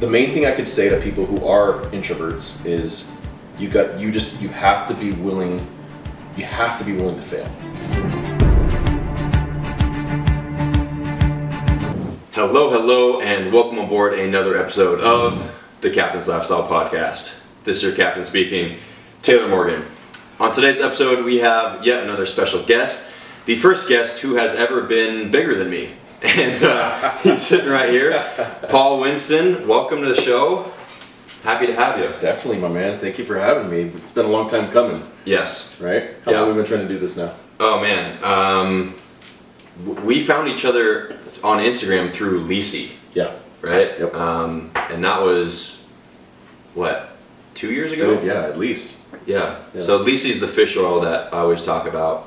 the main thing I could say to people who are introverts is you have to be willing to fail. Hello, and welcome aboard another episode of the Captain's Lifestyle Podcast. This is your captain speaking, Taylor Morgan. On today's episode, we have yet another special guest, the first guest who has ever been bigger than me. And he's sitting right here, Paul Winston. Welcome to the show. Happy to have you. Definitely, my man. Thank you for having me. It's been a long time coming. Yes. Right? How long have we been trying to do this now? Oh, man. We found each other on Instagram through Lisi. Yeah. Right? Yep. And that was, what, 2 years ago? Dude, yeah, at least. Yeah. So Lisi's the fish oil that I always talk about.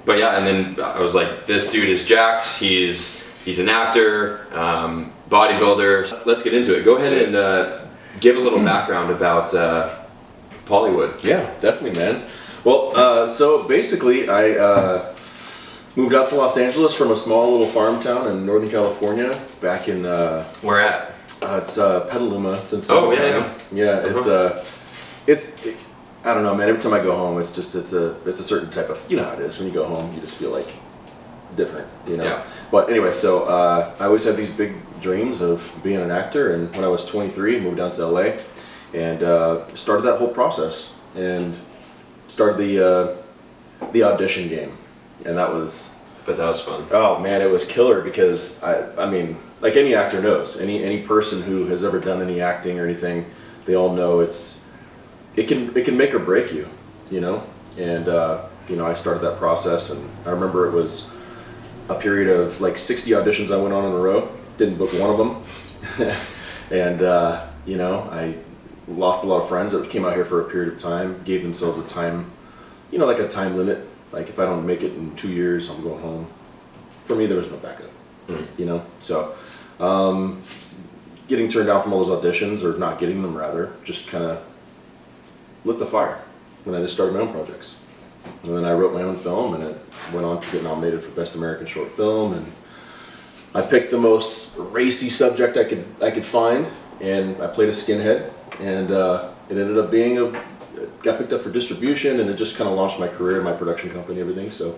But yeah, and then I was like, this dude is jacked. He's an actor, bodybuilder. Let's get into it. Go ahead and give a little background about Pollywood. Yeah, definitely, man. Well, so basically, I moved out to Los Angeles from a small little farm town in Northern California back in... Where at? It's Petaluma. It's in Southern California. It's I don't know, man. Every time I go home, it's a certain type of, you know how it is. When you go home, you just feel like different, you know. Yeah. But anyway, so I always had these big dreams of being an actor, and when I was 23, moved down to LA, and started that whole process, and started the audition game, and that was. But that was fun. Oh man, it was killer because I mean, like any actor knows, any person who has ever done any acting or anything, they all know it can make or break you, you know. And you know, I started that process, and I remember it was a period of like 60 auditions I went on in a row. Didn't book one of them, and you know, I lost a lot of friends that came out here for a period of time, gave themselves a time, you know, like a time limit. Like if I don't make it in 2 years, I'm going home. For me, there was no backup, you know. So getting turned down from all those auditions, or not getting them rather, just kind of lit the fire when I just started my own projects. And then I wrote my own film, and it went on to get nominated for Best American Short Film. And I picked the most racy subject I could find, and I played a skinhead, and it ended up being got picked up for distribution, and it just kind of launched my career, my production company, everything. So,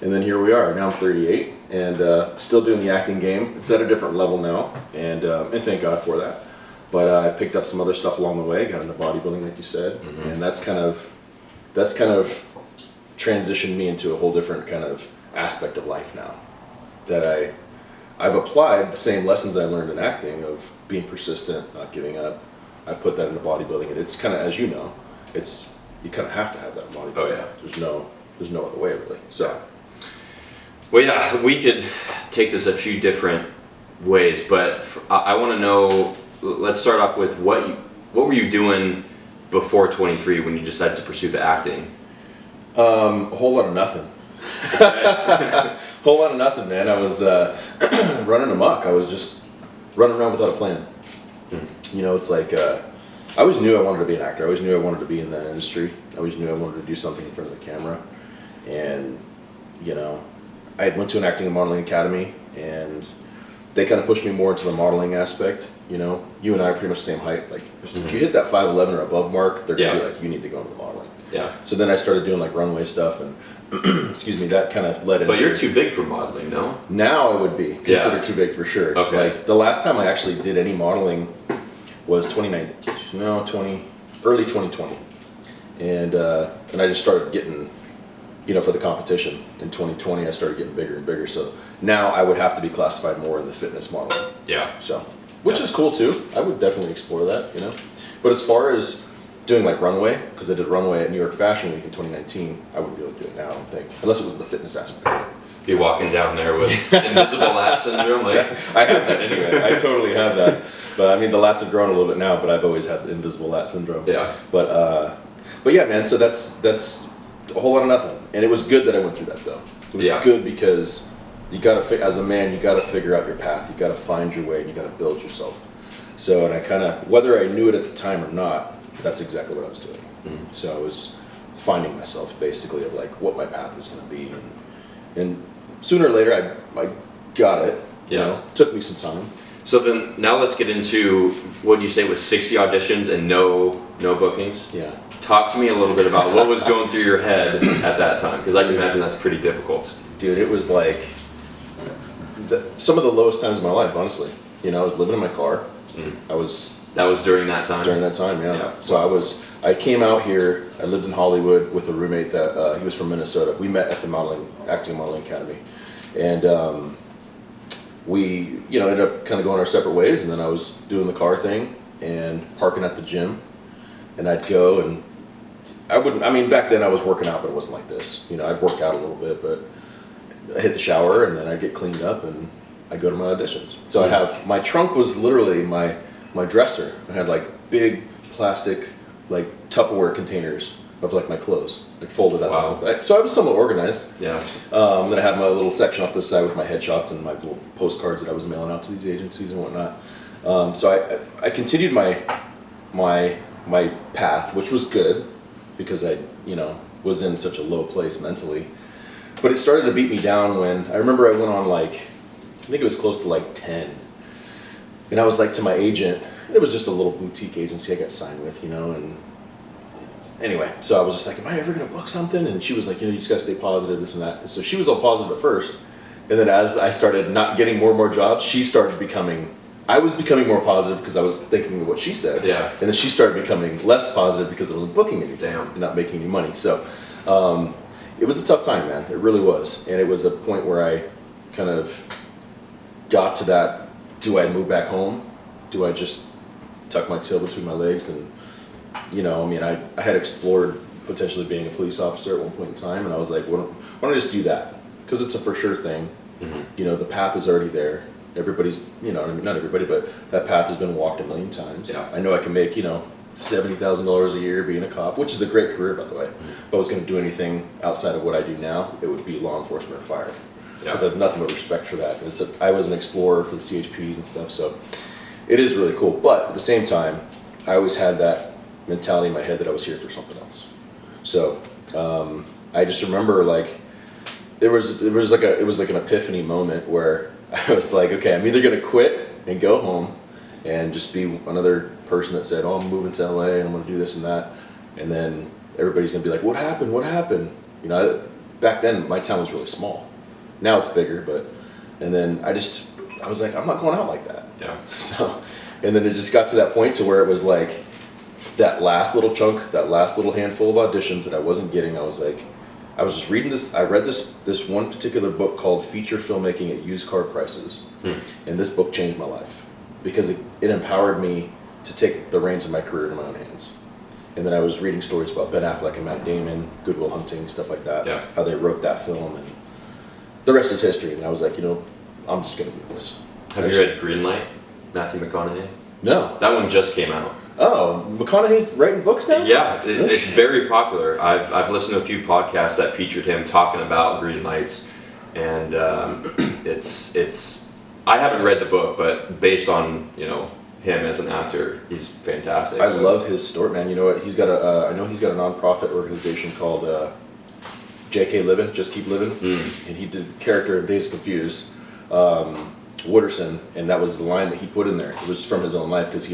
and then here we are. Now I'm 38, and still doing the acting game. It's at a different level now, and thank God for that. But I've picked up some other stuff along the way. Got into bodybuilding, like you said, and that's kind of transitioned me into a whole different kind of aspect of life now. That I've applied the same lessons I learned in acting of being persistent, not giving up. I've put that into bodybuilding, and it's kind of, as you know, you kind of have to have that in bodybuilding. Oh yeah. There's no other way really. So. Well, yeah, we could take this a few different ways, but I want to know. Let's start off with what were you doing before 23 when you decided to pursue the acting? A whole lot of nothing. Whole lot of nothing, man. I was running amok. I was just running around without a plan. You know, it's like I always knew I wanted to be an actor. I always knew I wanted to be in that industry. I always knew I wanted to do something in front of the camera. And you know, I went to an acting and modeling academy, and they kind of pushed me more into the modeling aspect. You know, you and I are pretty much the same height. Like, if you hit that 5'11" or above mark, they're gonna be like, you need to go into the modeling. Yeah. So then I started doing like runway stuff, and excuse me, that kind of led into. But you're too big for modeling, no? Now I would be considered too big for sure. Okay. Like the last time I actually did any modeling was early 2020, and I just started getting, you know, for the competition in 2020, I started getting bigger and bigger. So now I would have to be classified more in the fitness modeling. Yeah. So, which is cool too. I would definitely explore that, you know. But as far as doing like runway, because I did runway at New York Fashion Week in 2019, I wouldn't be able to do it now, I don't think, unless it was the fitness aspect. Be walking down there with invisible lat syndrome. Like. I have that anyway. I totally have that. But I mean, the lats have grown a little bit now, but I've always had the invisible lat syndrome. Yeah. But yeah, man. So that's a whole lot of nothing, and it was good that I went through that though. It was good because you gotta, as a man, you gotta figure out your path. You gotta find your way, and you gotta build yourself. So, and I kind of, whether I knew it at the time or not, that's exactly what I was doing. So I was finding myself basically of like what my path was going to be, and sooner or later I got it. You know, took me some time. So then now let's get into, what did you say was 60 auditions and no bookings? Yeah. Talk to me a little bit about what was going through your head at that time, because I can imagine that's pretty difficult. Dude, it was like some of the lowest times of my life, honestly. You know, I was living in my car. That was during that time? During that time, yeah. Yeah. So I came out here, I lived in Hollywood with a roommate that, he was from Minnesota. We met at the Acting and Modeling Academy. And we, you know, ended up kind of going our separate ways, and then I was doing the car thing and parking at the gym. And I'd go and back then I was working out, but it wasn't like this. You know, I'd work out a little bit, but I hit the shower and then I'd get cleaned up and I'd go to my auditions. So I'd have, my trunk was literally my dresser. I had like big plastic, like Tupperware containers of like my clothes, like folded up. Wow. So I was somewhat organized. Yeah. Then I had my little section off the side with my headshots and my little postcards that I was mailing out to these agencies and whatnot. So I continued my path, which was good because I, you know, was in such a low place mentally. But it started to beat me down when I remember I went on like, I think it was close to like 10. And I was like to my agent, it was just a little boutique agency I got signed with, you know, and anyway, so I was just like, am I ever going to book something? And she was like, you know, you just got to stay positive, this and that. And so she was all positive at first. And then as I started not getting more and more jobs, I was becoming more positive because I was thinking of what she said. Yeah. And then she started becoming less positive because I wasn't booking anything Damn. and not making any money. So it was a tough time, man. It really was. And it was a point where I kind of got to that, do I move back home? Do I just tuck my tail between my legs? And, you know, I mean, I had explored potentially being a police officer at one point in time, and I was like, why don't I just do that? Because it's a for sure thing. Mm-hmm. You know, the path is already there. Everybody's, you know, I mean, not everybody, but that path has been walked a million times. Yeah. I know I can make, you know, $70,000 a year being a cop, which is a great career, by the way. If I was going to do anything outside of what I do now, it would be law enforcement or fire. Because I have nothing but respect for that. I was an explorer for the CHPs and stuff, so it is really cool. But at the same time, I always had that mentality in my head that I was here for something else. So I just remember like it was like an epiphany moment where I was like, okay, I'm either gonna quit and go home and just be another person that said, oh, I'm moving to LA and I'm gonna do this and that, and then everybody's gonna be like, what happened? What happened? You know, back then my town was really small. Now it's bigger, and then I was like, I'm not going out like that. Yeah. So, and then it just got to that point to where it was like that last little chunk, that last little handful of auditions that I wasn't getting. I was like, I was just reading this. I read this one particular book called Feature Filmmaking at Used Car Prices, and this book changed my life because it empowered me to take the reins of my career in my own hands. And then I was reading stories about Ben Affleck and Matt Damon, Good Will Hunting, stuff like that. Yeah. How they wrote that film, and the rest is history. And I was like, you know, I'm just gonna do this. Have you read Greenlight, Matthew McConaughey? No. That one just came out. Oh, McConaughey's writing books now? Yeah, it's very popular. I've listened to a few podcasts that featured him talking about green lights, and it's. I haven't read the book, but based on, you know, him as an actor, he's fantastic. I love his story, man. You know what? He's got I know he's got a nonprofit organization called JK Livin', Just Keep Living, and he did the character in Days of Confused, Wooderson, and that was the line that he put in there. It was from his own life because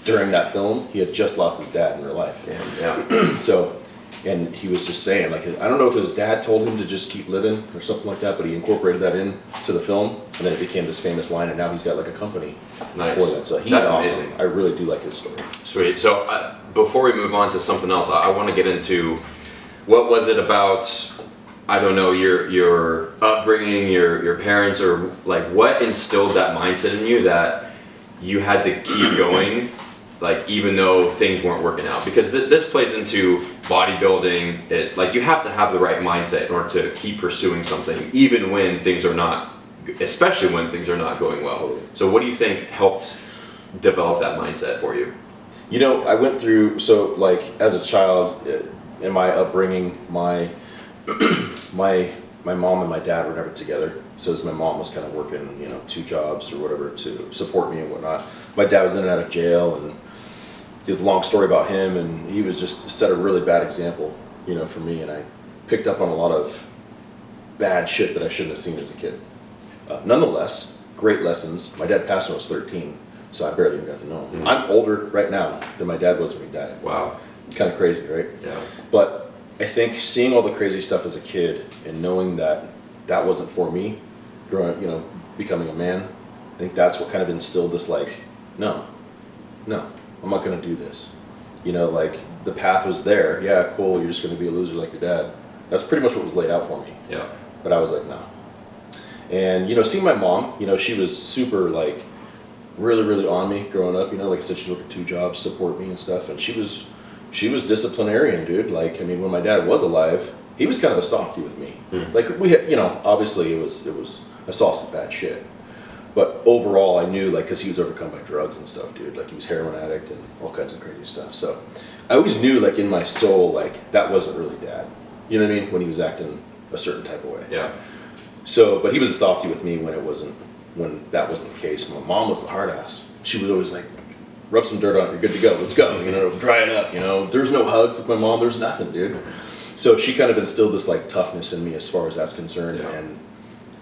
during that film, he had just lost his dad in real life. Yeah. So, and he was just saying, like, I don't know if his dad told him to just keep living or something like that, but he incorporated that into the film, and then it became this famous line, and now he's got like a company for that. So he's awesome. Amazing. I really do like his story. Sweet. So before we move on to something else, I want to get into what was it about, I don't know, your upbringing, your parents, or like what instilled that mindset in you that you had to keep going, like even though things weren't working out? Because this plays into bodybuilding. Like you have to have the right mindset in order to keep pursuing something, even when things are not, especially when things are not going well. So what do you think helped develop that mindset for you? You know, I went through, so like as a child, in my upbringing, my mom and my dad were never together. So as my mom was kind of working, you know, 2 jobs or whatever to support me and whatnot. My dad was in and out of jail, and there's a long story about him, and he was just set a really bad example, you know, for me. And I picked up on a lot of bad shit that I shouldn't have seen as a kid. Nonetheless, great lessons. My dad passed when I was 13, so I barely even got to know him. I'm older right now than my dad was when he died. Wow. Kind of crazy, right? Yeah. But I think seeing all the crazy stuff as a kid and knowing that that wasn't for me, growing up, becoming a man, I think that's what kind of instilled this, like, no, I'm not going to do this. Like, the path was there. Yeah, cool, you're just going to be a loser like your dad. That's pretty much what was laid out for me. Yeah. But I was like, no. And, seeing my mom, she was super, like, really, really on me growing up. Like I said, she's working 2 jobs, support me and stuff. And she was disciplinarian, dude. Like, I mean, when my dad was alive, he was kind of a softie with me. Like, we had, obviously I saw some bad shit. But overall, I knew, like, because he was overcome by drugs and stuff, dude. Like, he was heroin addict and all kinds of crazy stuff. So I always knew, like, in my soul, like, that wasn't really dad. You know what I mean? When he was acting a certain type of way. Yeah. So, but he was a softie with me when that wasn't the case. My mom was the hard ass. She was always like, rub some dirt on it, you're good to go, let's go, dry it up, There's no hugs with my mom, there's nothing, dude. So she kind of instilled this, like, toughness in me as far as that's concerned, and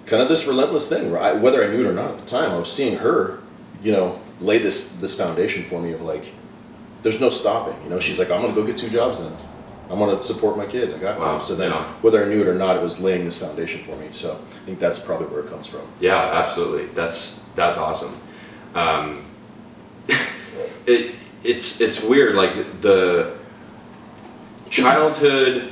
kind of this relentless thing where whether I knew it or not at the time, I was seeing her, lay this foundation for me of, like, there's no stopping, she's like, I'm gonna go get 2 jobs and I'm gonna support my kid, I got to. So then whether I knew it or not, it was laying this foundation for me. So I think that's probably where it comes from. Yeah, absolutely. That's awesome. It's weird, like the childhood,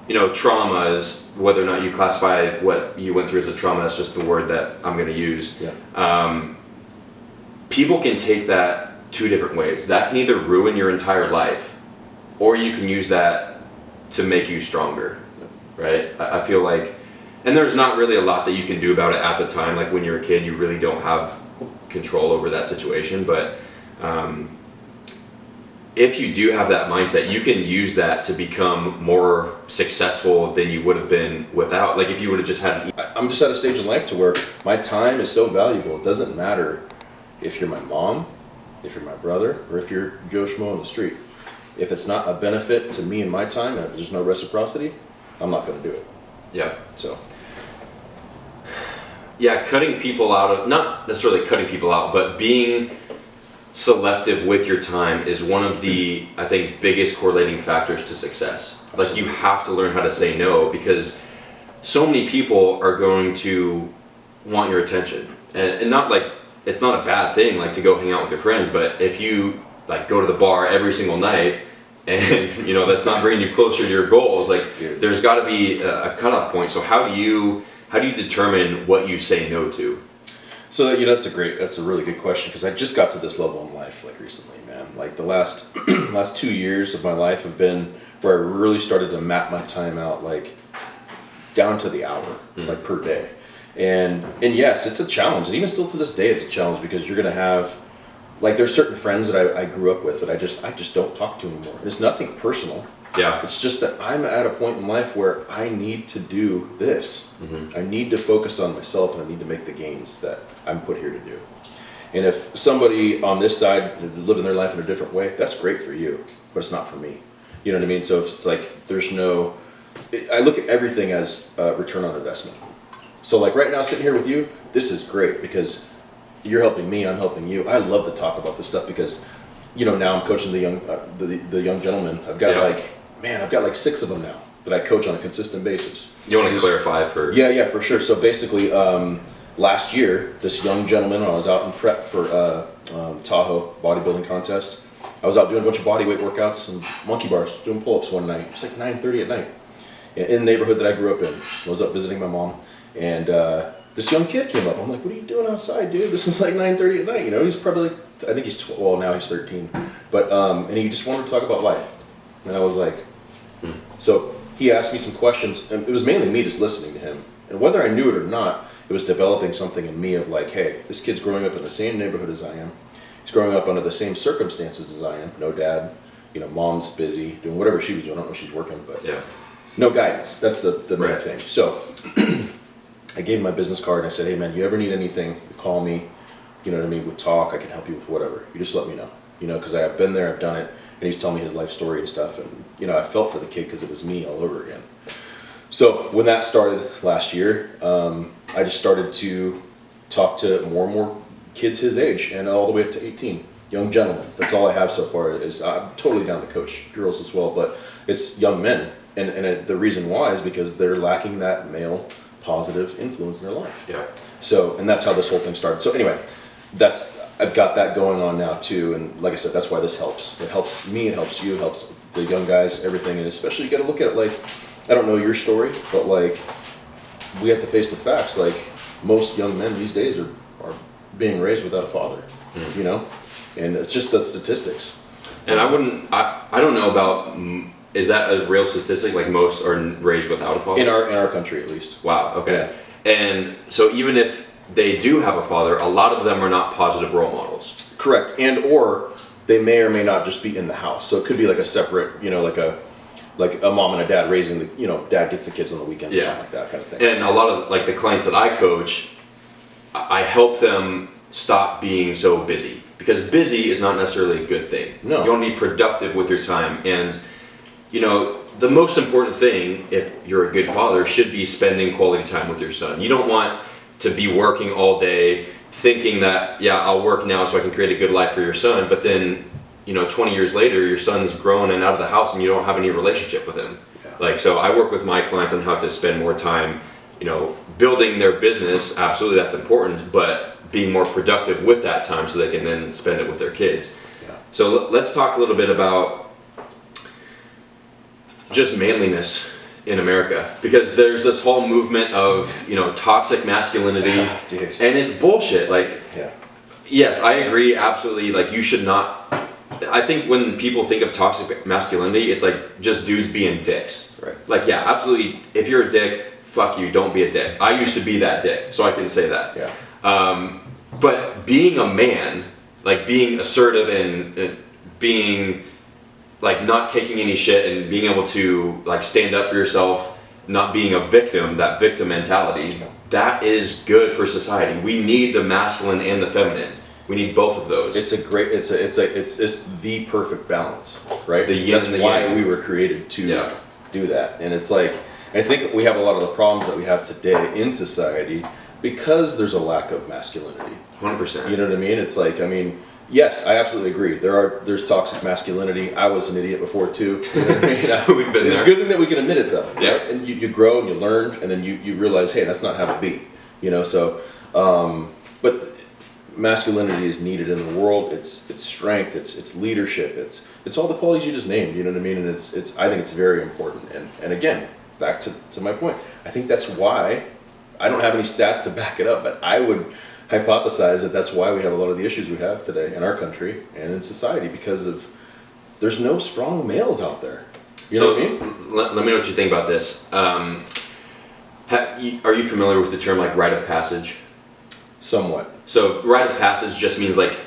traumas, whether or not you classify what you went through as a trauma, that's just the word that I'm going to use. Yeah. People can take that 2 different ways. That can either ruin your entire life, or you can use that to make you stronger, right? I feel like, and there's not really a lot that you can do about it at the time. Like, when you're a kid, you really don't have control over that situation, but if you do have that mindset, you can use that to become more successful than you would have been without. Like, if you would have just had... I'm just at a stage in life to where my time is so valuable. It doesn't matter if you're my mom, if you're my brother, or if you're Joe Schmo on the street. If it's not a benefit to me and my time, and if there's no reciprocity, I'm not going to do it. Yeah. So... yeah, cutting people out of... not necessarily cutting people out, but being selective with your time is one of the, I think, biggest correlating factors to success. Like, you have to learn how to say no, because so many people are going to want your attention, and not like, it's not a bad thing, like, to go hang out with your friends, but if you, like, go to the bar every single night and that's not bringing you closer to your goals, like, dude, there's got to be a cutoff point. So how do you determine what you say no to? So that's a really good question, because I just got to this level in life, like, recently, man. Like, the last 2 years of my life have been where I really started to map my time out, like, down to the hour, like, per day. And yes, it's a challenge, and even still to this day, it's a challenge, because you're gonna have, like, there's certain friends that I grew up with that I just don't talk to anymore. And it's nothing personal. Yeah. It's just that I'm at a point in life where I need to do this. I need to focus on myself, and I need to make the gains that I'm put here to do. And if somebody on this side is living their life in a different way, that's great for you, but it's not for me. You know what I mean? So if it's like, I look at everything as a return on investment. So, like, right now, sitting here with you, this is great, because you're helping me, I'm helping you. I love to talk about this stuff, because now I'm coaching the young gentlemen. I've got like 6 of them now that I coach on a consistent basis. You want to clarify for... Yeah, for sure. So basically, last year, this young gentleman, when I was out in prep for Tahoe bodybuilding contest, I was out doing a bunch of body weight workouts and monkey bars, doing pull-ups one night. It was like 9:30 at night in the neighborhood that I grew up in. I was up visiting my mom, and this young kid came up. I'm like, what are you doing outside, dude? This was like 9:30 at night. He's probably, I think he's 12, well, now he's 13. But, and he just wanted to talk about life. And I was like, So he asked me some questions, and it was mainly me just listening to him. And whether I knew it or not, it was developing something in me of, like, hey, this kid's growing up in the same neighborhood as I am. He's growing up under the same circumstances as I am. No dad, mom's busy doing whatever she was doing. I don't know if she's working, but yeah, no guidance. That's the main right. thing. So I gave him my business card, and I said, hey man, you ever need anything, call me. You know what I mean? We'll talk. I can help you with whatever. You just let me know. Because I've been there, I've done it. And he's telling me his life story and stuff. And, I felt for the kid, because it was me all over again. So when that started last year, I just started to talk to more and more kids his age and all the way up to 18. Young gentlemen. That's all I have so far. Is I'm totally down to coach girls as well, but it's young men. And the reason why is because they're lacking that male positive influence in their life. Yeah. So, and that's how this whole thing started. So anyway, I've got that going on now too. And like I said, that's why this helps. It helps me, it helps you, it helps the young guys, everything. And especially you got to look at it like, I don't know your story, but like we have to face the facts. Like most young men these days are being raised without a father, you know? And it's just the statistics. And I don't know about, is that a real statistic? Like most are raised without a father? In our country, at least. Wow, okay. Yeah. And so even if they do have a father, a lot of them are not positive role models. Correct. And or they may or may not just be in the house. So it could be like a separate, you know, like a mom and a dad raising the, you know, dad gets the kids on the weekends or something like that kind of thing. And a lot of like the clients that I coach, I help them stop being so busy. Because busy is not necessarily a good thing. No. You want to be productive with your time. And, you know, the most important thing, if you're a good father, should be spending quality time with your son. You don't want to be working all day thinking that, yeah, I'll work now so I can create a good life for your son. But then, you know, 20 years later, your son's grown and out of the house and you don't have any relationship with him. Yeah. Like, so I work with my clients on how to spend more time, you know, building their business. Absolutely, that's important. But being more productive with that time so they can then spend it with their kids. Yeah. So let's talk a little bit about just manliness in America, because there's this whole movement of, you know, toxic masculinity, and it's bullshit. Like, yes, I agree, absolutely. Like, you should not. I think when people think of toxic masculinity, it's like just dudes being dicks. Right. Like, yeah, absolutely. If you're a dick, fuck you. Don't be a dick. I used to be that dick, so I can say that. Yeah. But being a man, like being assertive and being like not taking any shit and being able to like stand up for yourself, not being a victim, that victim mentality, that is good for society. We need the masculine and the feminine. We need both of those. It's the perfect balance, right? The yin That's and the why yang. we were created to do that. And it's like, I think we have a lot of the problems that we have today in society because there's a lack of masculinity. 100%. You know what I mean? It's like, I mean, yes, I absolutely agree. There's toxic masculinity. I was an idiot before too. You know what I mean? We've been there. It's a good thing that we can admit it though. Yeah. Right? And you grow and you learn, and then you realize, hey, that's not how it be. You know, so, but masculinity is needed in the world. It's strength. It's leadership. It's all the qualities you just named. You know what I mean? And I think it's very important. And again, back to my point. I think that's why. I don't have any stats to back it up, but I would hypothesize that that's why we have a lot of the issues we have today in our country and in society, because there's no strong males out there. You know what I mean? Let me know what you think about this. Are you familiar with the term like Rite of Passage? Somewhat. So Rite of Passage just means like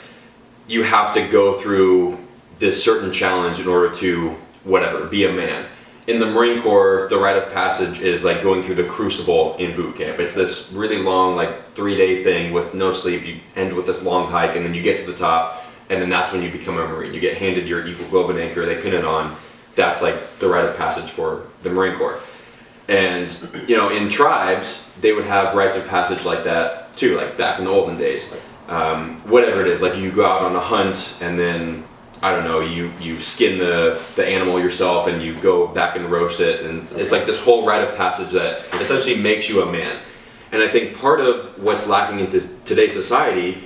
you have to go through this certain challenge in order to whatever, be a man. In the Marine Corps, the Rite of Passage is like going through the crucible in boot camp. It's this really long, like 3-day thing with no sleep. You end with this long hike, and then you get to the top, and then that's when you become a Marine. You get handed your Eagle Globe and Anchor, they pin it on. That's like the Rite of Passage for the Marine Corps. And, you know, in tribes, they would have rites of passage like that too, like back in the olden days. Whatever it is, like you go out on a hunt, and then I don't know, you skin the animal yourself and you go back and roast it, and it's like this whole rite of passage that essentially makes you a man. And I think part of what's lacking in today's society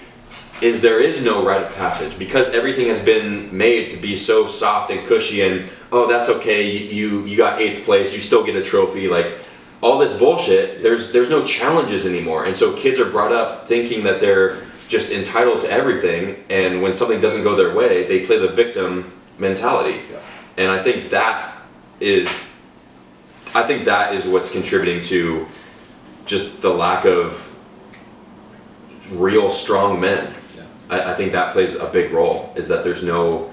is there is no rite of passage, because everything has been made to be so soft and cushy, and oh, that's okay, you got 8th place, you still get a trophy, like all this bullshit. There's no challenges anymore, and so kids are brought up thinking that they're just entitled to everything, and when something doesn't go their way, they play the victim mentality. Yeah. And I think that is what's contributing to just the lack of real strong men. Yeah. I think that plays a big role, is that there's no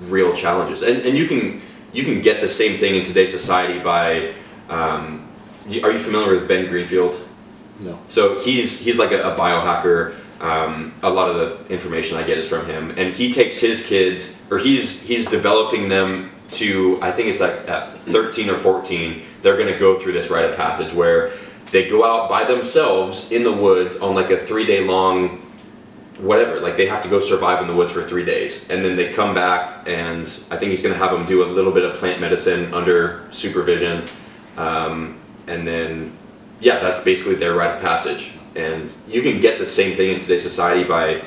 real challenges, and you can get the same thing in today's society by. Are you familiar with Ben Greenfield? No. So he's like a biohacker. A lot of the information I get is from him, and he takes his kids, or he's developing them to, I think it's like at 13 or 14, they're going to go through this rite of passage where they go out by themselves in the woods on like a 3-day long whatever, like they have to go survive in the woods for 3 days, and then they come back, and I think he's going to have them do a little bit of plant medicine under supervision, and then that's basically their rite of passage. And you can get the same thing in today's society by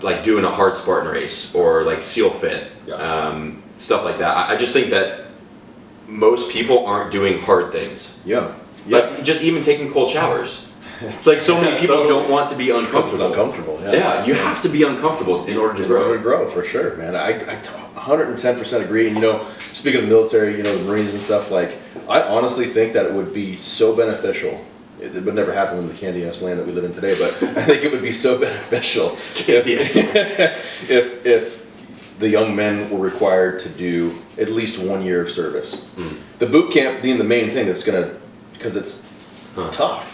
like doing a hard Spartan race or like SEAL Fit, stuff like that. I just think that most people aren't doing hard things. Like just even taking cold showers. It's like so many people don't want to be uncomfortable. It's uncomfortable. You have to be uncomfortable in order to grow. In order to grow, for sure, man. I 110% agree. And speaking of the military, the Marines and stuff, like I honestly think that it would be so beneficial. It would never happen in the candy-ass land that we live in today, but I think it would be so beneficial if the young men were required to do at least 1 year of service. The boot camp being the main thing because it's tough.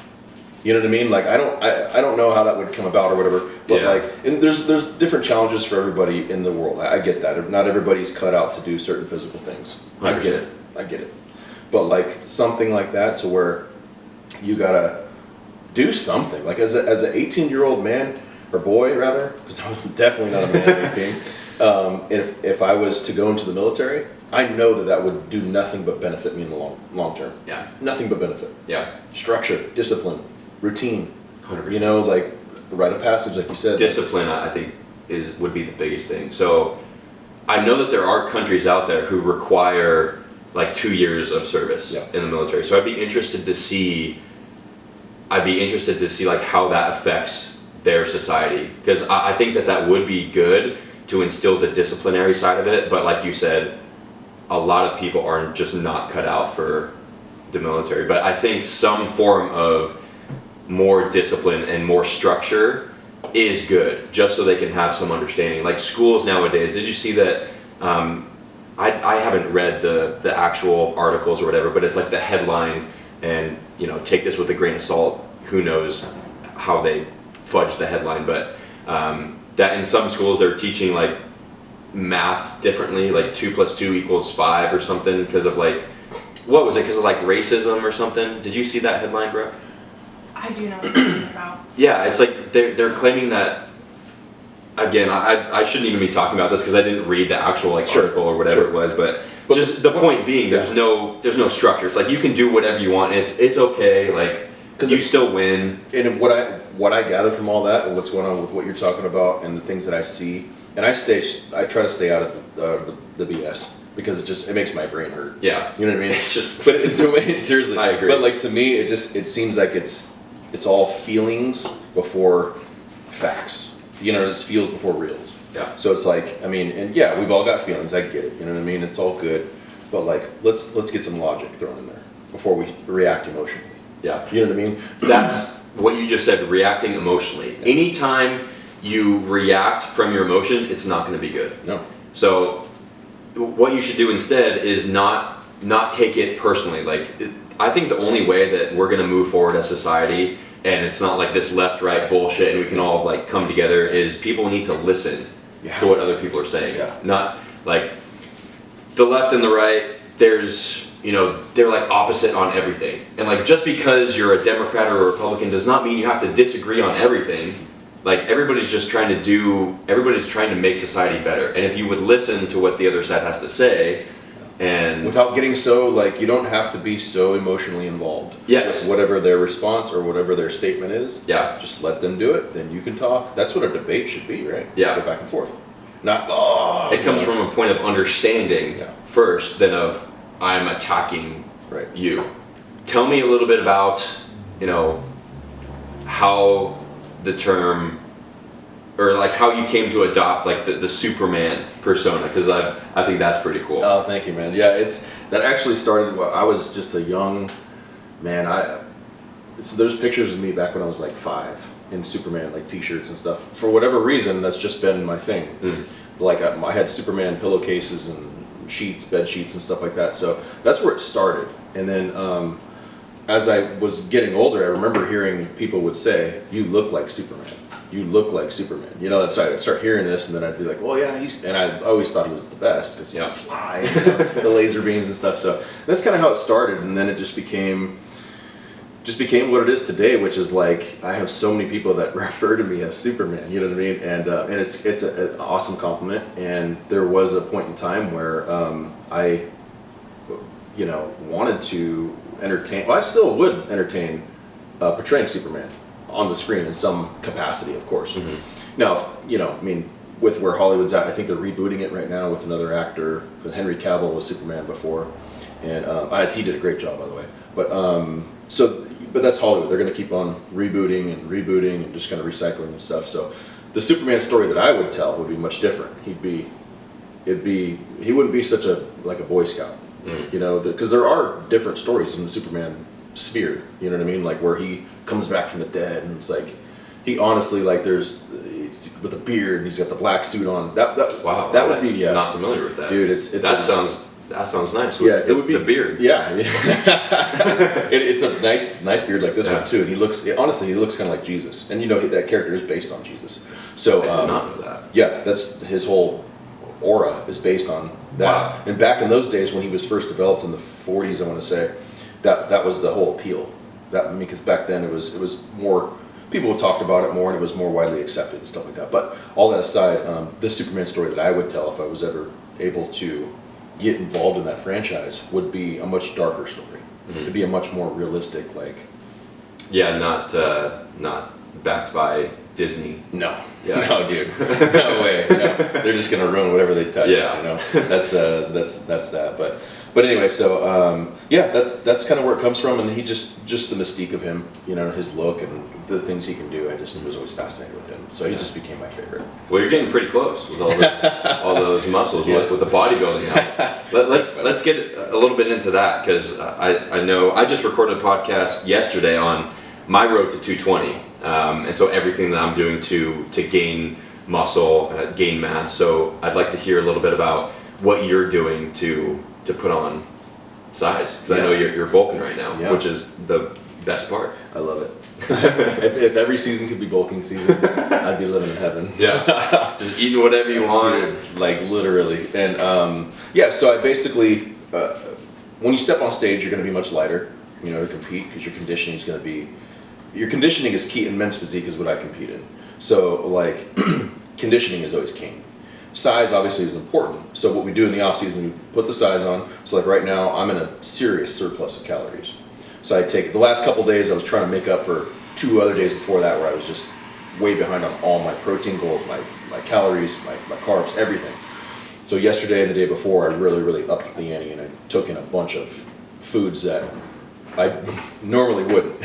You know what I mean? Like I don't know how that would come about or whatever, but and there's different challenges for everybody in the world. I get that. Not everybody's cut out to do certain physical things. 100%. I get it. But like something like that to where you gotta do something. Like as an 18-year-old man or boy rather, because I was definitely not a man at 18. If I was to go into the military, I know that would do nothing but benefit me in the long term. Nothing but benefit. Structure, discipline, routine. 100%. Like the rite of passage, like you said. Discipline, I think, would be the biggest thing. So I know that there are countries out there who require like 2 years of service in the military. So I'd be interested to see like how that affects their society, because I think that would be good to instill the disciplinary side of it. But like you said, a lot of people are just not cut out for the military. But I think some form of more discipline and more structure is good, just so they can have some understanding. Like schools nowadays, did you see that? I haven't read the actual articles or whatever, but it's like the headline, and take this with a grain of salt. Who knows how they fudge the headline, but that in some schools they're teaching like math differently, like 2 + 2 = 5 or something, because of like, what was it? Because of like racism or something? Did you see that headline, Brooke? I do know what you're talking about. Yeah, it's like they're claiming that. Again, I shouldn't even be talking about this because I didn't read the actual article or whatever it was, but just the point being, there's no structure. It's like you can do whatever you want. It's okay, like because you still win. And what I gather from all that, and what's going on with what you're talking about, and the things that I see, and I try to stay out of the BS because it makes my brain hurt. Yeah, you know what I mean. It's just, but it's a way. Seriously, I agree. But like to me, it seems like it's all feelings before facts. It's feels before reals. Yeah. So it's like, I mean, and we've all got feelings. I get it. You know what I mean? It's all good, but like, let's get some logic thrown in there before we react emotionally. Yeah. You know what I mean? That's what you just said. Reacting emotionally. Yeah. Anytime you react from your emotions, it's not going to be good. No. So what you should do instead is not take it personally. Like, I think the only way that we're going to move forward as society, and it's not like this left-right bullshit and we can all like come together, is people need to listen to what other people are saying. Not like the left and the right, there's they're like opposite on everything, and like just because you're a Democrat or a Republican does not mean you have to disagree on everything. Like everybody's trying to make society better, and if you would listen to what the other side has to say, and without getting so like, you don't have to be so emotionally involved. Yes. With whatever their response or whatever their statement is. Yeah. Just let them do it. Then you can talk. That's what a debate should be, right? Yeah. Go back and forth. Not it comes from a point of understanding first, than of I'm attacking you. Tell me a little bit about how the term, or like how you came to adopt like the Superman persona, because I think that's pretty cool. Oh, thank you, man. Yeah, that actually started while I was just a young man. So there's pictures of me back when I was like 5 in Superman like t-shirts and stuff. For whatever reason, that's just been my thing. Like I had Superman pillowcases and sheets, bed sheets and stuff like that. So that's where it started. And then as I was getting older, I remember hearing people would say, "You look like Superman. You look like Superman." So I'd start hearing this, and then I'd be like, "Well, yeah, and I always thought he was the best because you fly, the laser beams and stuff." So that's kind of how it started, and then it just became just became what it is today, which is like I have so many people that refer to me as Superman. You know what I mean? And it's an awesome compliment. And there was a point in time where I, wanted to entertain. Well, I still would entertain portraying Superman on the screen in some capacity, of course. Now, with where Hollywood's at, I think they're rebooting it right now with another actor. Henry Cavill was Superman before, and he did a great job, by the way. But that's Hollywood. They're going to keep on rebooting and just kind of recycling and stuff. So the Superman story that I would tell would be much different. He wouldn't be such a Boy Scout, because there are different stories in the Superman sphere. You know what I mean? Like where he comes back from the dead, and it's like he honestly he's with a beard and he's got the black suit on. That would be not familiar with that, dude. That sounds nice. Yeah, it would be the beard. Yeah, it's a nice beard like this one too. And he looks kind of like Jesus. And that character is based on Jesus. So I did not know that. Yeah, that's his whole aura is based on that. Wow. And back in those days when he was first developed in the 40s, I want to say that was the whole appeal. Because back then it was more. People talked about it more, and it was more widely accepted and stuff like that. But all that aside, this Superman story that I would tell if I was ever able to get involved in that franchise would be a much darker story. It'd be a much more realistic, not backed by Disney. No, yeah. No, dude, no way. No. They're just gonna ruin whatever they touch. Yeah, that's that. But anyway, so that's kind of where it comes from, and he just the mystique of him, his look and the things he can do. I just was always fascinated with him, so he just became my favorite. Well, you're getting pretty close with all those muscles with the bodybuilding now. Let's get a little bit into that, because I know I just recorded a podcast yesterday on my road to 220, and so everything that I'm doing to gain muscle, gain mass. So I'd like to hear a little bit about what you're doing to put on size, because I know you're bulking right now, which is the best part. I love it. if every season could be bulking season, I'd be living in heaven. Yeah, just eating whatever you want. Dude, like literally. And so I basically, when you step on stage, you're going to be much lighter, to compete, because your conditioning is key, and men's physique is what I compete in. So conditioning is always king. Size obviously is important. So what we do in the off season, we put the size on. So right now, I'm in a serious surplus of calories. So I take the last couple days, I was trying to make up for 2 other days before that, where I was just way behind on all my protein goals, my calories, my carbs, everything. So yesterday and the day before, I really upped the ante, and I took in a bunch of foods that I normally wouldn't.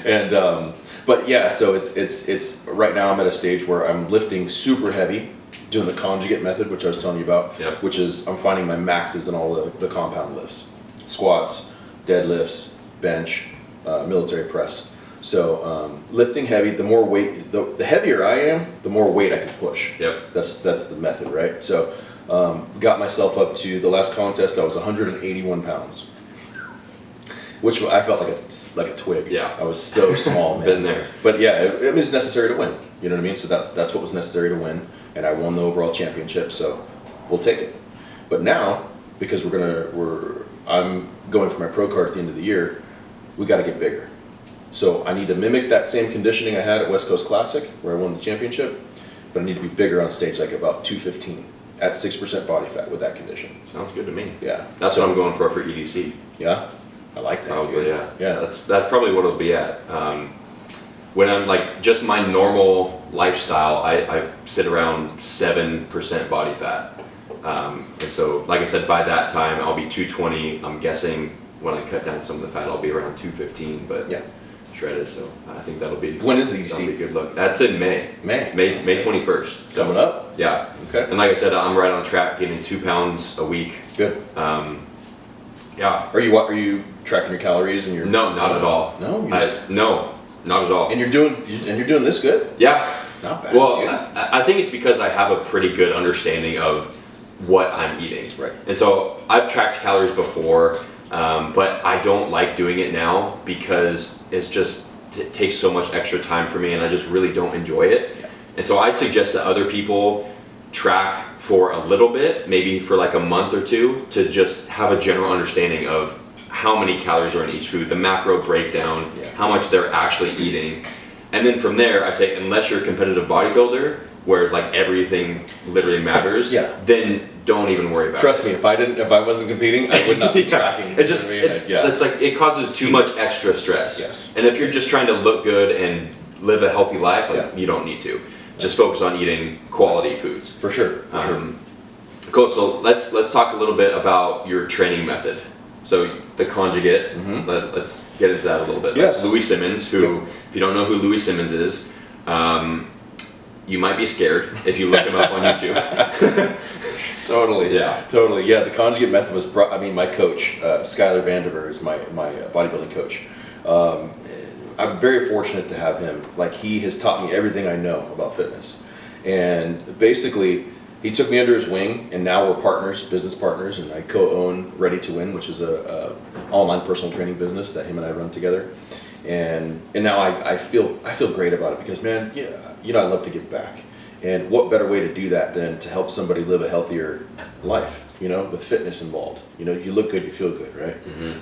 And but yeah, so it's right now I'm at a stage where I'm lifting super heavy, doing the conjugate method, which I was telling you about, which is I'm finding my maxes in all the compound lifts, squats, deadlifts, bench, military press. So lifting heavy, the more weight, the heavier I am, the more weight I can push. Yep. That's the method, right? So got myself up to the last contest. I was 181 pounds, which I felt like a twig. Yeah. I was so small, man. Been there. But yeah, it's necessary to win. You know what I mean? So that's what was necessary to win, and I won the overall championship. So we'll take it. But now, because I'm going for my pro card at the end of the year, we got to get bigger. So I need to mimic that same conditioning I had at West Coast Classic, where I won the championship, but I need to be bigger on stage, like about 215 at 6% body fat with that condition. Sounds good to me. Yeah. That's what I'm going for EDC. Yeah. I like that. Probably, yeah. Yeah. That's probably what it'll be at. When I'm just my normal lifestyle, I sit around 7% body fat. And so, like I said, by that time I'll be 220. I'm guessing when I cut down some of the fat, I'll be around 215. But yeah, shredded. So I think that'll be. When is the EDC? That'll be a good look. That's in May. May 21st. So, coming up. Yeah. Okay. And like I said, I'm right on track, gaining 2 pounds a week. Good. Yeah. Are you tracking your calories and your? No, not at all. No. No, not at all. And you're doing this good? Yeah. Not bad. Well, I think it's because I have a pretty good understanding of what I'm eating. Right. And so I've tracked calories before, but I don't like doing it now because it takes so much extra time for me, and I just really don't enjoy it. Yeah. And so I'd suggest that other people track for a little bit, maybe for like a month or two, to just have a general understanding of how many calories are in each food, the macro breakdown, Yeah. how much they're actually eating. And then from there, I say, unless you're a competitive bodybuilder, where like everything literally matters, Yeah. then don't even worry about Trust me, if I wasn't competing, I would not be it. tracking. It's just, you know what I mean? it's like, it causes too much extra stress. Yes. And if you're just trying to look good and live a healthy life, like Yeah. you don't need to. Just focus on eating quality foods. For sure. Cool. So let's talk a little bit about your training method. So the conjugate. Let's get into that a little bit. Yes. That's Louis Simmons, who, Yep. if you don't know who Louis Simmons is, you might be scared if you look him up on YouTube. Totally. Yeah. Totally. Yeah. The conjugate method was brought. I mean, my coach, Skylar Vandiver, is my bodybuilding coach. I'm very fortunate to have him. Like, he has taught me everything I know about fitness, and basically, he took me under his wing, and now we're partners, business partners, and I co-own Ready to Win, which is a online personal training business that him and I run together. And now I feel great about it because, man, yeah, you know, I love to give back. And what better way to do that than to help somebody live a healthier life, you know, with fitness involved. You know, you look good, you feel good, right?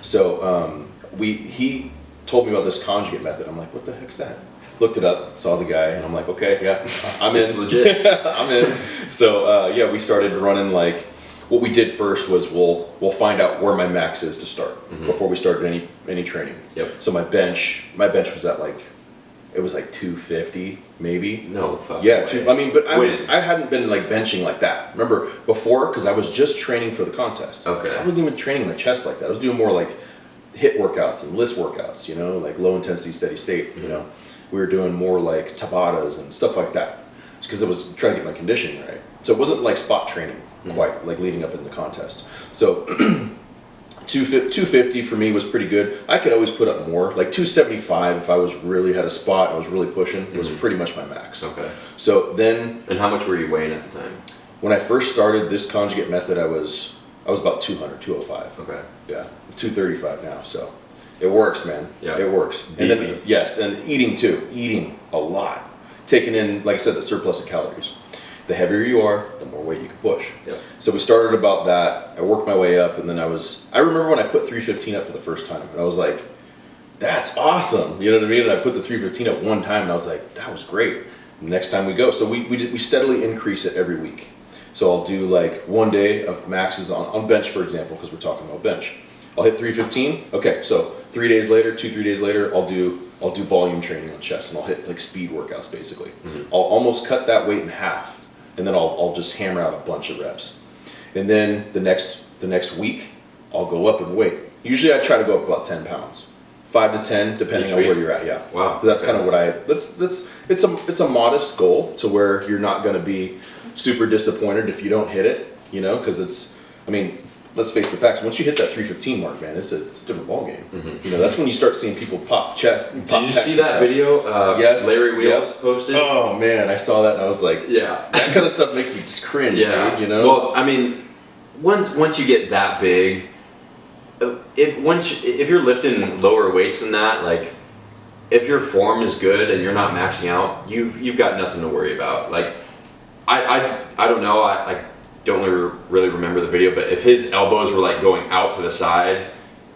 So he told me about this conjugate method. I'm like, what the heck's that? Looked it up, saw the guy, and I'm like, okay, yeah, I'm in. It's legit. I'm in. So yeah, we started running. Like, what we did first was we'll find out where my max is to start before we started any training. Yep. So my bench was at like, it was like 250 maybe. No fucking Yeah, way. I mean, but When? I hadn't been like benching like that. Remember before, because I was just training for the contest. Okay. So I wasn't even training my chest like that. I was doing more like HIIT workouts and list workouts, you know, like low intensity, steady state. You know, we were doing more like Tabatas and stuff like that, because I was trying to get my conditioning right. So it wasn't like spot training quite, like leading up in the contest. So 250 for me was pretty good. I could always put up more, like 275 if I was really had a spot and I was really pushing. Was pretty much my max. Okay. So then, And how much were you weighing at the time? when I first started this conjugate method, I was about 200, 205. Okay. Yeah, 235 now. So it works, man. Yeah. It works. And then, Beefy. yes, and eating too. Eating a lot. Taking in, like I said, the surplus of calories. The heavier you are, the more weight you can push. Yep. So we started about that. I worked my way up, and then I remember when I put 315 up for the first time, and I was like, that's awesome. You know what I mean? And I put the 315 up one time, and I was like, that was great. Next time we go. So we steadily increase it every week. So I'll do like one day of maxes on bench, for example, because we're talking about bench. I'll hit 315. Okay, so 3 days later, 3 days later, I'll do volume training on chest, and I'll hit like speed workouts basically. I'll almost cut that weight in half, and then I'll just hammer out a bunch of reps. And then the next week, I'll go up in weight. Usually I try to go up about 10 pounds, 5 to 10, depending Each on where week? you're at. Yeah. Wow. So that's Okay. kind of what it's a modest goal to where you're not going to be super disappointed if you don't hit it, you know, because let's face the facts. Once you hit that 315 mark, man, it's a different ballgame. You know, that's when you start seeing people pop chest. Did you see that video Yes. Larry Wheels Yep. posted? Oh man, I saw that and I was like, Yeah. that kind of stuff makes me just cringe, Yeah. dude, you know? Well, I mean, once you get that big, if you're lifting lower weights than that, like if your form is good and you're not maxing out, you've got nothing to worry about. Like I don't know, I don't really remember the video, but if his elbows were like going out to the side,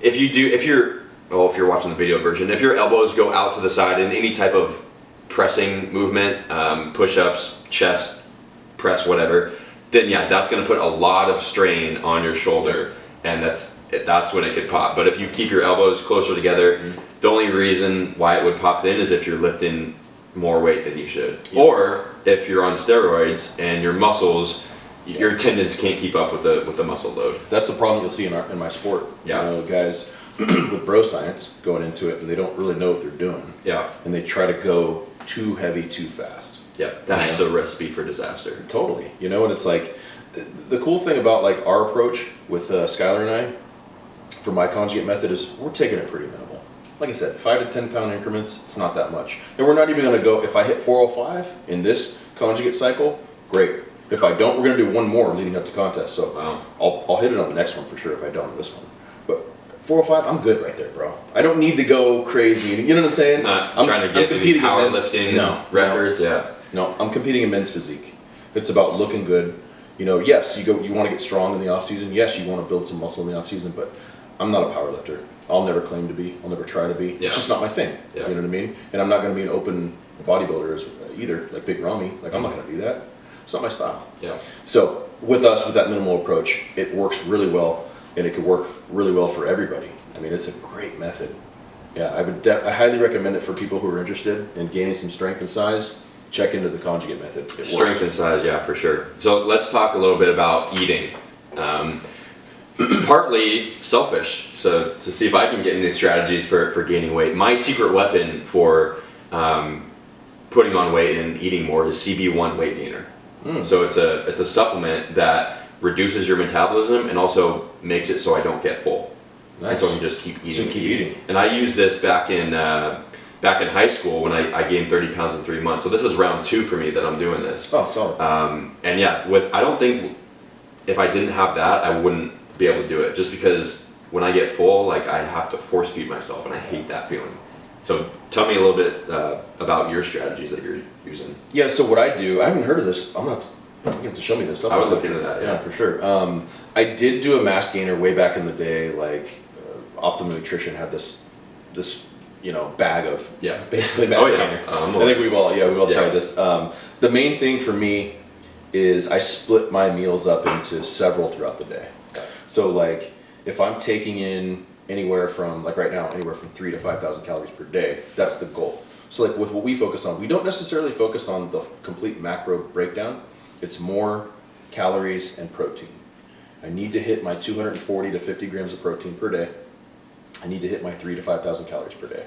if you're watching the video version, if your elbows go out to the side in any type of pressing movement, push-ups, chest press, whatever, then yeah, that's going to put a lot of strain on your shoulder, and that's when it could pop. But if you keep your elbows closer together, the only reason why it would pop then is if you're lifting more weight than you should, or if you're on steroids and your muscles, your tendons can't keep up with the muscle load. That's the problem you'll see in my sport. Yeah. You know, guys with bro science going into it and they don't really know what they're doing. Yeah. And they try to go too heavy too fast. Yeah, that's a recipe for disaster. Totally. You know, and it's like, the cool thing about like our approach with Skylar and I, for my conjugate method, is we're taking it pretty minimal. Like I said, 5 to 10 pound increments, it's not that much. And we're not even gonna go, if I hit 405 in this conjugate cycle, great. If I don't, we're gonna do one more leading up to contest. So Wow. I'll hit it on the next one for sure if I don't on this one. But 405, I'm good right there, bro. I don't need to go crazy. You know what I'm saying? Not I'm trying to get any competing in men's- powerlifting records. Yeah. No, I'm competing in men's physique. It's about looking good. You know, yes, you want to get strong in the off season. Yes, you want to build some muscle in the off season, but I'm not a power lifter. I'll never claim to be. I'll never try to be. Yeah. It's just not my thing. Yeah. You know what I mean? And I'm not going to be an open bodybuilder either, like Big Ramy. Like, I'm not going to do that. It's not my style. Yeah. So with us, with that minimal approach, it works really well, and it could work really well for everybody. I mean, it's a great method. Yeah, I highly recommend it for people who are interested in gaining some strength and size. Check into the conjugate method. It works. Strength and size, yeah, for sure. So let's talk a little bit about eating. Partly selfish, so to see if I can get any strategies for gaining weight. My secret weapon for putting on weight and eating more is CB1 weight gainer. So it's a supplement that reduces your metabolism and also makes it so I don't get full. Nice. And so I can just keep eating. So keep eating. And I used this back in high school when I gained 30 pounds in 3 months. So this is round 2 for me that I'm doing this. Oh, solid. And yeah, I don't think if I didn't have that, I wouldn't be able to do it. Just because when I get full, like I have to force feed myself, and I hate that feeling. So tell me a little bit about your strategies that you're using. Yeah. So what I do, I haven't heard of this. You're gonna have to show me this. I would look into that. Yeah, for sure. I did do a mass gainer way back in the day. Like Optimum Nutrition had this bag of basically mass gainer. I think we've all tried this. The main thing for me is I split my meals up into several throughout the day. So like if I'm taking in anywhere from, like right now, anywhere from 3,000 to 5,000 calories per day, that's the goal. So like with what we focus on, we don't necessarily focus on the complete macro breakdown. It's more calories and protein. I need to hit my 240 to 50 grams of protein per day. I need to hit my 3,000 to 5,000 calories per day.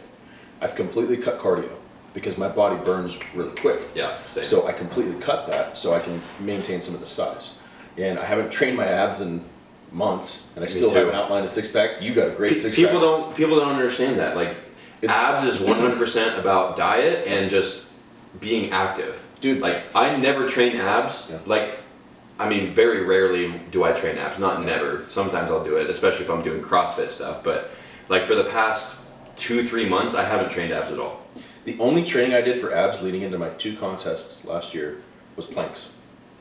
I've completely cut cardio because my body burns really quick. Yeah, same. So I completely cut that so I can maintain some of the size. And I haven't trained my abs in months, and I still haven't outlined a six-pack. You got a great six-pack. People don't understand that. Like abs is 100% about diet and just being active. Dude, like I never train abs. Yeah. Like, I mean, very rarely do I train abs. Not never. Sometimes I'll do it, especially if I'm doing CrossFit stuff. But like for the past 2-3 months, I haven't trained abs at all. The only training I did for abs leading into my 2 contests last year was planks.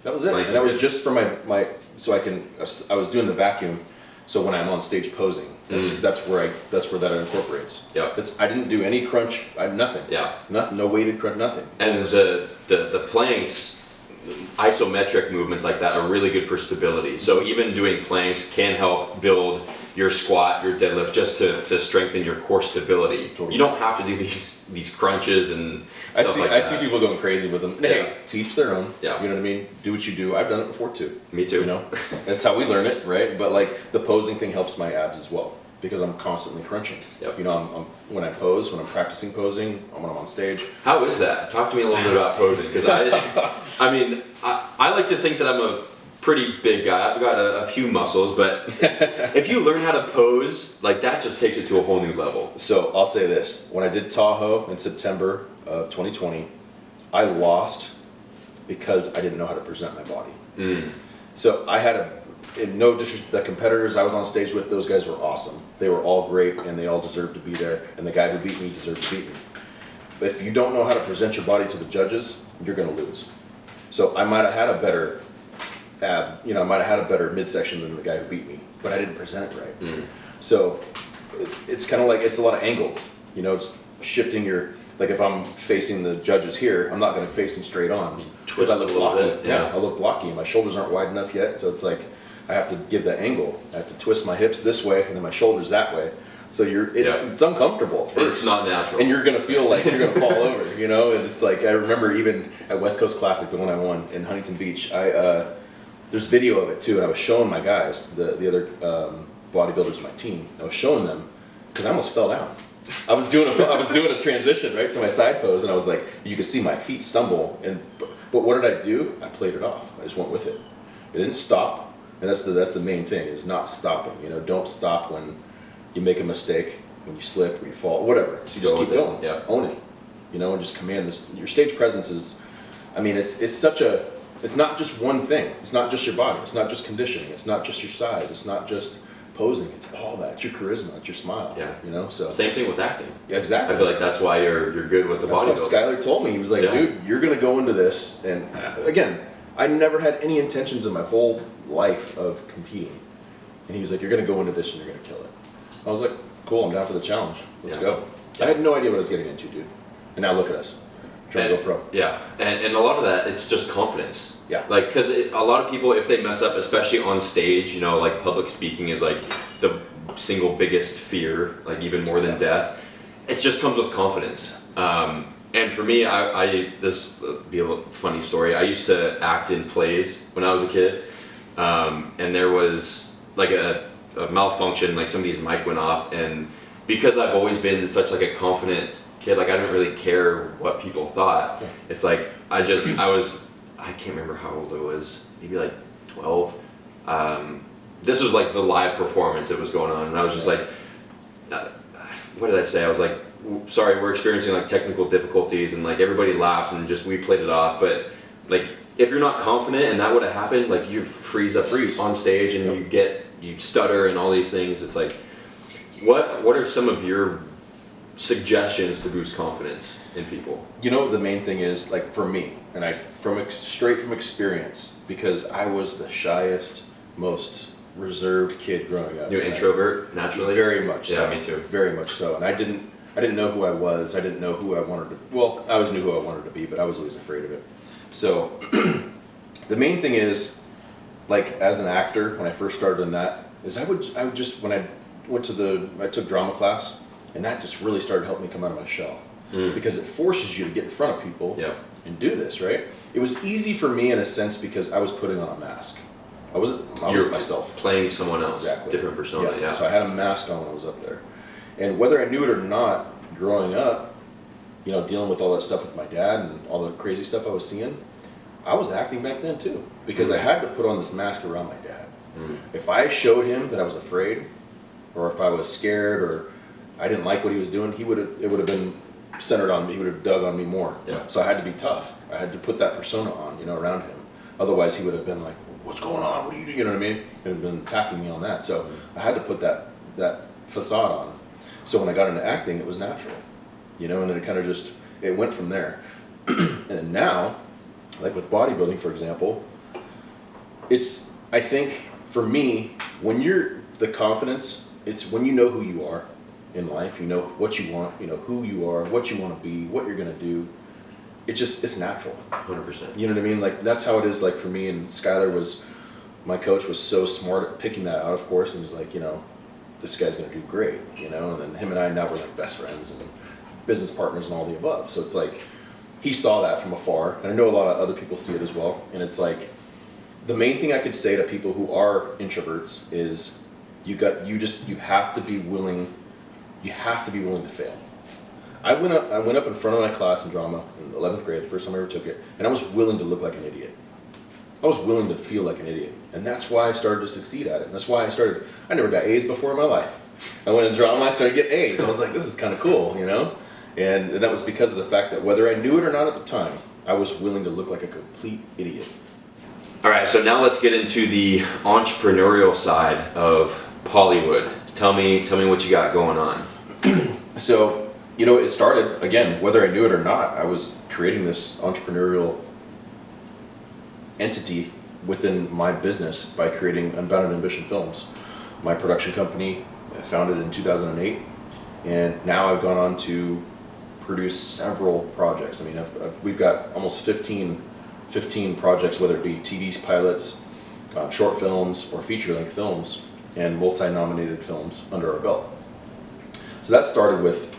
That was it. Planks And that was just for my so I was doing the vacuum. So when I'm on stage posing, that's where that incorporates. Yeah. I didn't do any crunch. Nothing. Yeah. Nothing. No weighted crunch. Nothing. And the planks, isometric movements like that are really good for stability. So even doing planks can help build your squat, your deadlift, just to strengthen your core stability. Totally. You don't have to do these crunches and stuff like that. I see people going crazy with them. Hey, to each their own. Yeah. You know what I mean? Do what you do. I've done it before too. Me too. You know, that's how we learn it, right? But like the posing thing helps my abs as well because I'm constantly crunching. Yep. You know, when I pose, when I'm practicing posing, when I'm on stage. How is that? Talk to me a little bit about posing, because I mean, I like to think that I'm a pretty big guy. I've got a few muscles, but if you learn how to pose, like that just takes it to a whole new level. So I'll say this: when I did Tahoe in September of 2020, I lost because I didn't know how to present my body. So I had no disrespect, the competitors I was on stage with, those guys were awesome. They were all great, and they all deserved to be there. And the guy who beat me deserved to beat me. But if you don't know how to present your body to the judges, you're going to lose. So I might have had a better I might have had a better midsection than the guy who beat me, but I didn't present it right. So it's kind of like, it's a lot of angles. You know, it's shifting like if I'm facing the judges here, I'm not going to face them straight on because I look blocky. I look blocky. My shoulders aren't wide enough yet, so it's like I have to give that angle. I have to twist my hips this way and then my shoulders that way. So it's uncomfortable at first. It's not natural. And you're going to feel like you're going to fall over, you know? And it's like, I remember even at West Coast Classic, the one I won in Huntington Beach, there's video of it too, and I was showing my guys, the other bodybuilders on my team, I was showing them, because I almost fell down. I was doing a transition right to my side pose, and I was like, you could see my feet stumble, but what did I do? I played it off. I just went with it. It didn't stop, and that's the main thing, is not stopping. You know, don't stop when you make a mistake, when you slip, or you fall, whatever. So you just keep going. Yeah. Own it. You know, and just command this. Your stage presence is, I mean, it's not just one thing. It's not just your body. It's not just conditioning. It's not just your size. It's not just posing. It's all that. It's your charisma. It's your smile. Yeah. You know. So same thing with acting. Yeah, exactly. I feel like that's why you're good with the bodybuilding. That's what Skyler told me. He was like, dude, you're gonna go into this, and again, I never had any intentions in my whole life of competing. And he was like, you're gonna go into this and you're gonna kill it. I was like, cool, I'm down for the challenge. Let's Yeah. go. I had no idea what I was getting into, dude. And now look at us. Trying to go pro. Yeah, and a lot of that, it's just confidence. Yeah. Like, because a lot of people, if they mess up, especially on stage, like public speaking is like the single biggest fear, like even more than death. It just comes with confidence. And for me, this will be a funny story. I used to act in plays when I was a kid, and there was like a malfunction, like somebody's mic went off, and because I've always been such like a confident kid, like I didn't really care what people thought. It's like I can't remember how old I was, maybe like 12. This was like the live performance that was going on, and I was just like, what did I say? I was like, sorry, we're experiencing like technical difficulties, and like everybody laughed and just we played it off. But like if you're not confident and that would have happened, like you freeze on stage and you stutter and all these things. It's like, what are some of your suggestions to boost confidence in people? The main thing is, like, for me, and straight from experience, because I was the shyest, most reserved kid growing up. You're introvert naturally? Very much so. Yeah, me too. Very much so. And I didn't know who I was. I didn't know who I wanted to. Well, I always knew who I wanted to be, but I was always afraid of it. So the main thing is, like, as an actor, when I first started in that, is I would just, when I took drama class, and that just really started helping me come out of my shell. Because it forces you to get in front of people and do this, right? It was easy for me in a sense because I was putting on a mask. I wasn't myself. Playing someone else, Exactly. different persona, yeah. So I had a mask on when I was up there. And whether I knew it or not, growing up, dealing with all that stuff with my dad and all the crazy stuff I was seeing, I was acting back then too. Because I had to put on this mask around my dad. If I showed him that I was afraid, or if I was scared, or I didn't like what he was doing, it would have been centered on me. He would have dug on me more. Yeah. So I had to be tough. I had to put that persona on, around him. Otherwise, he would have been like, "What's going on? What are you doing?" You know what I mean? He would have been attacking me on that. So I had to put that facade on. So when I got into acting, it was natural, and then it kind of just went from there. And now, like with bodybuilding, for example, I think for me, when the confidence, it's when you know who you are in life, you know what you want, who you are, what you want to be, what you're going to do. It's natural. 100%. You know what I mean? Like, that's how it is. Like, for me, and Skylar my coach was so smart at picking that out, of course, and was like, this guy's going to do great, and then him and I now we're like best friends and business partners and all the above. So it's like, he saw that from afar, and I know a lot of other people see it as well. And it's like, the main thing I could say to people who are introverts is you have to be willing to fail. I went up in front of my class in drama in 11th grade, the first time I ever took it, and I was willing to look like an idiot. I was willing to feel like an idiot. And that's why I started to succeed at it. And that's why I never got A's before in my life. I went in drama, I started getting A's. I was like, this is kind of cool, And that was because of the fact that whether I knew it or not at the time, I was willing to look like a complete idiot. All right, so now let's get into the entrepreneurial side of Hollywood. Tell me what you got going on. So, it started, again, whether I knew it or not, I was creating this entrepreneurial entity within my business by creating Unbounded Ambition Films, my production company, founded in 2008, and now I've gone on to produce several projects. I mean, we've got almost 15 projects, whether it be TV pilots, short films, or feature-length films, and multi-nominated films under our belt. So that started with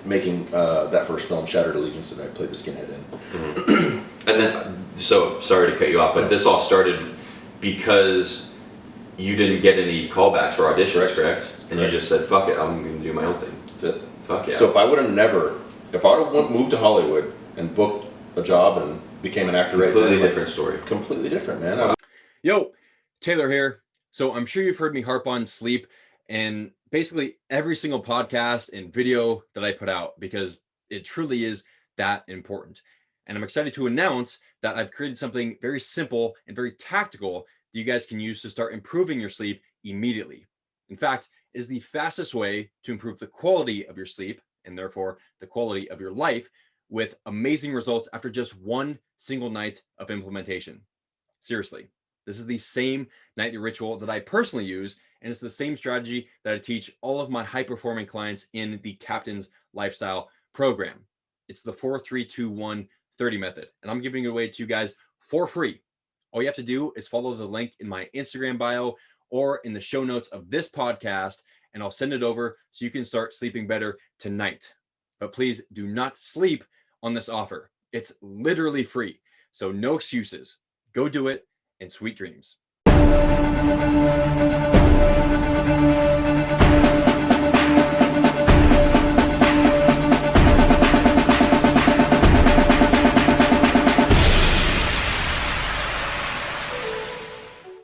making that first film, Shattered Allegiance, that I played the skinhead in. Mm-hmm. And then, so sorry to cut you off, but this all started because you didn't get any callbacks for auditions, correct? And you just said, fuck it, I'm going to do my own thing. That's it. Fuck yeah. So if I would have moved to Hollywood and booked a job and became an actor right then, completely different story. Completely different, man. Yo, Taylor here. So I'm sure you've heard me harp on sleep and basically every single podcast and video that I put out because it truly is that important. And I'm excited to announce that I've created something very simple and very tactical that you guys can use to start improving your sleep immediately. In fact, it is the fastest way to improve the quality of your sleep and therefore the quality of your life with amazing results after just one single night of implementation. Seriously, this is the same nightly ritual that I personally use, And it's the same strategy that I teach all of my high-performing clients in the Captain's Lifestyle program. It's the 4-3-2-1-30 method. And I'm giving it away to you guys for free. All you have to do is follow the link in my Instagram bio or in the show notes of this podcast, and I'll send it over so you can start sleeping better tonight. But please do not sleep on this offer. It's literally free. So no excuses. Go do it, and sweet dreams.